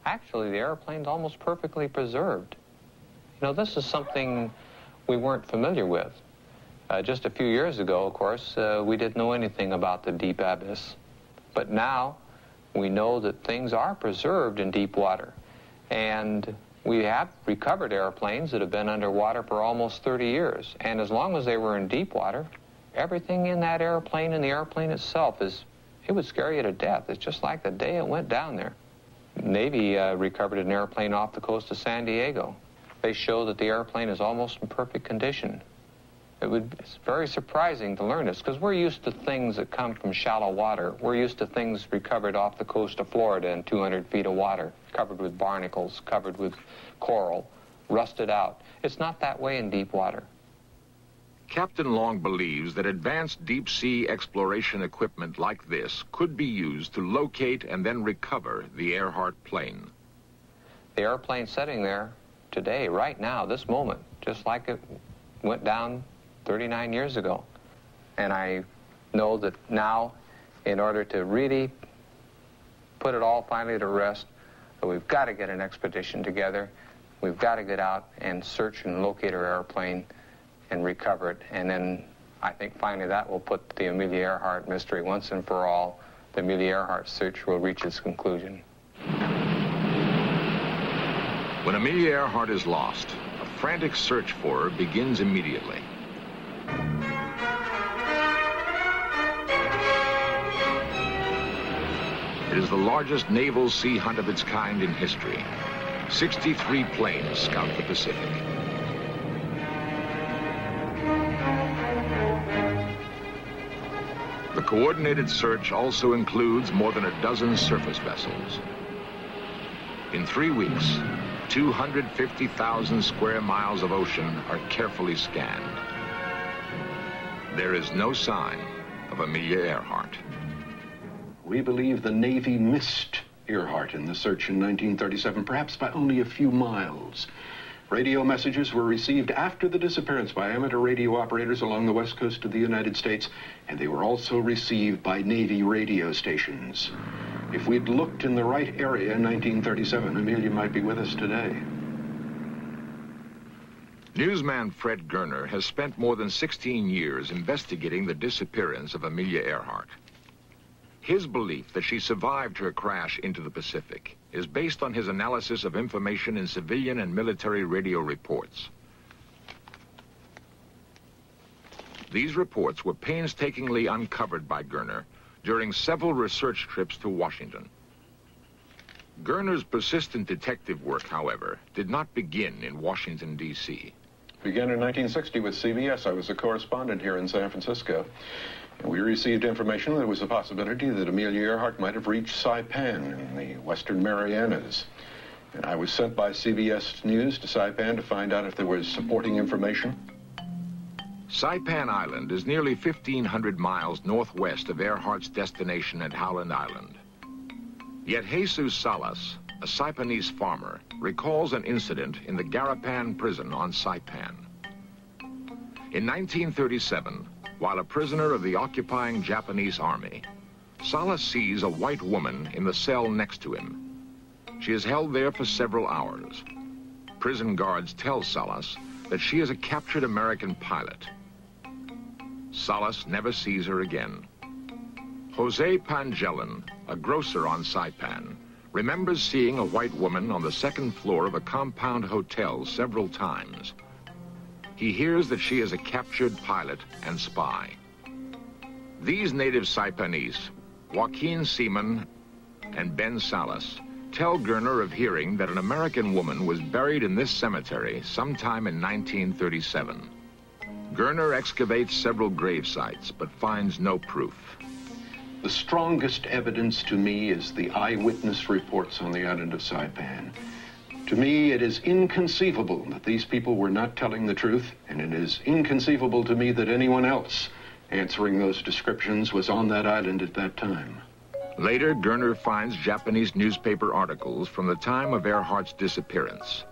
Actually, the airplane's almost perfectly preserved. You know, this is something we weren't familiar with. Just a few years ago, of course, we didn't know anything about the deep abyss. But now, we know that things are preserved in deep water. And we have recovered airplanes that have been underwater for almost 30 years. And as long as they were in deep water, everything in that airplane and the airplane itself it would scare you to death. It's just like the day it went down there. Navy recovered an airplane off the coast of San Diego. They show that the airplane is almost in perfect condition. It's very surprising to learn this, because we're used to things that come from shallow water. We're used to things recovered off the coast of Florida in 200 feet of water, covered with barnacles, covered with coral, rusted out. It's not that way in deep water. Captain Long believes that advanced deep-sea exploration equipment like this could be used to locate and then recover the Earhart plane. The airplane sitting there today, right now, this moment, just like it went down 39 years ago. And I know that now, in order to really put it all finally to rest, that we've got to get an expedition together. We've got to get out and search and locate our airplane and recover it. And then I think finally that will put the Amelia Earhart mystery once and for all. The Amelia Earhart search will reach its conclusion. When Amelia Earhart is lost, a frantic search for her begins immediately. It is the largest naval sea hunt of its kind in history. 63 planes scout the Pacific. The coordinated search also includes more than a dozen surface vessels. In 3 weeks, 250,000 square miles of ocean are carefully scanned. There is no sign of Amelia Earhart. We believe the Navy missed Earhart in the search in 1937, perhaps by only a few miles. Radio messages were received after the disappearance by amateur radio operators along the west coast of the United States, and they were also received by Navy radio stations. If we'd looked in the right area in 1937, Amelia might be with us today. Newsman Fred Gerner has spent more than 16 years investigating the disappearance of Amelia Earhart. His belief that she survived her crash into the Pacific is based on his analysis of information in civilian and military radio reports. These reports were painstakingly uncovered by Gerner during several research trips to Washington. Gerner's persistent detective work, however, did not begin in Washington, D.C. Began in 1960 with CBS. I was a correspondent here in San Francisco. And we received information that there was a possibility that Amelia Earhart might have reached Saipan in the Western Marianas. And I was sent by CBS News to Saipan to find out if there was supporting information. Saipan Island is nearly 1,500 miles northwest of Earhart's destination at Howland Island. Yet Jesus Salas, a Saipanese farmer, recalls an incident in the Garapan prison on Saipan. In 1937, while a prisoner of the occupying Japanese army, Salas sees a white woman in the cell next to him. She is held there for several hours. Prison guards tell Salas that she is a captured American pilot. Salas never sees her again. Jose Pangellan, a grocer on Saipan, remembers seeing a white woman on the second floor of a compound hotel several times. He hears that she is a captured pilot and spy. These native Saipanese, Joaquin Seaman and Ben Salas, tell Gerner of hearing that an American woman was buried in this cemetery sometime in 1937. Gerner excavates several grave sites, but finds no proof. The strongest evidence to me is the eyewitness reports on the island of Saipan. To me, it is inconceivable that these people were not telling the truth, and it is inconceivable to me that anyone else answering those descriptions was on that island at that time. Later, Gerner finds Japanese newspaper articles from the time of Earhart's disappearance.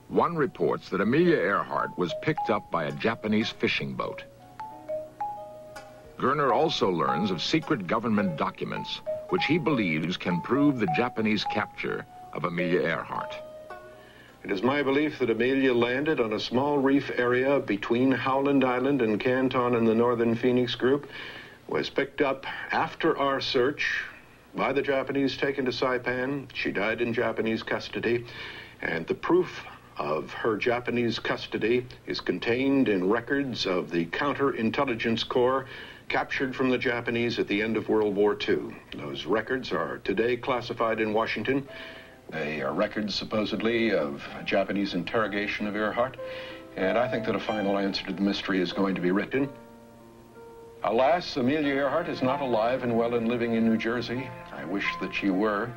One reports that Amelia Earhart was picked up by a Japanese fishing boat. Gerner also learns of secret government documents which he believes can prove the Japanese capture of Amelia Earhart. It is my belief that Amelia landed on a small reef area between Howland Island and Canton in the Northern Phoenix Group, was picked up after our search by the Japanese, taken to Saipan. She died in Japanese custody, and the proof of her Japanese custody is contained in records of the Counterintelligence Corps captured from the Japanese at the end of World War II. Those records are today classified in Washington. They are records, supposedly, of Japanese interrogation of Earhart, and I think that a final answer to the mystery is going to be written. Alas, Amelia Earhart is not alive and well and living in New Jersey. I wish that she were.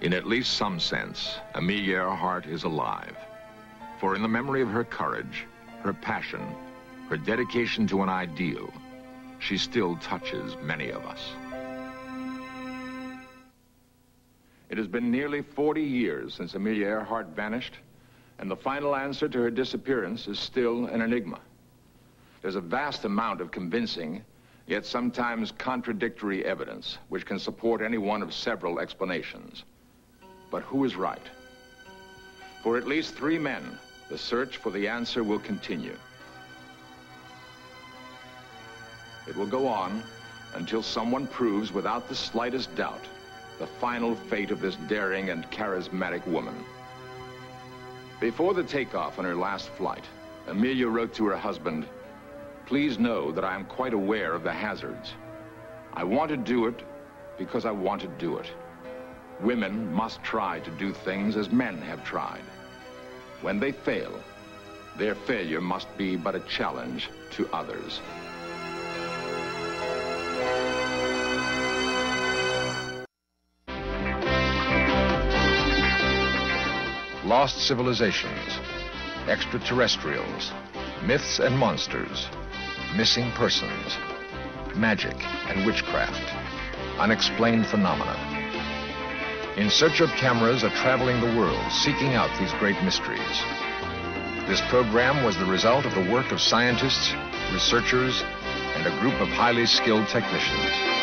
In at least some sense, Amelia Earhart is alive. For in the memory of her courage, her passion, her dedication to an ideal, she still touches many of us. It has been nearly 40 years since Amelia Earhart vanished, and the final answer to her disappearance is still an enigma. There's a vast amount of convincing, yet sometimes contradictory evidence, which can support any one of several explanations. But who is right? For at least 3 men, the search for the answer will continue. It will go on until someone proves without the slightest doubt the final fate of this daring and charismatic woman. Before the takeoff on her last flight, Amelia wrote to her husband, "Please know that I am quite aware of the hazards. I want to do it because I want to do it. Women must try to do things as men have tried. When they fail, their failure must be but a challenge to others." Lost civilizations, extraterrestrials, myths and monsters, missing persons, magic and witchcraft, unexplained phenomena. In search of cameras are traveling the world, seeking out these great mysteries. This program was the result of the work of scientists, researchers, and a group of highly skilled technicians.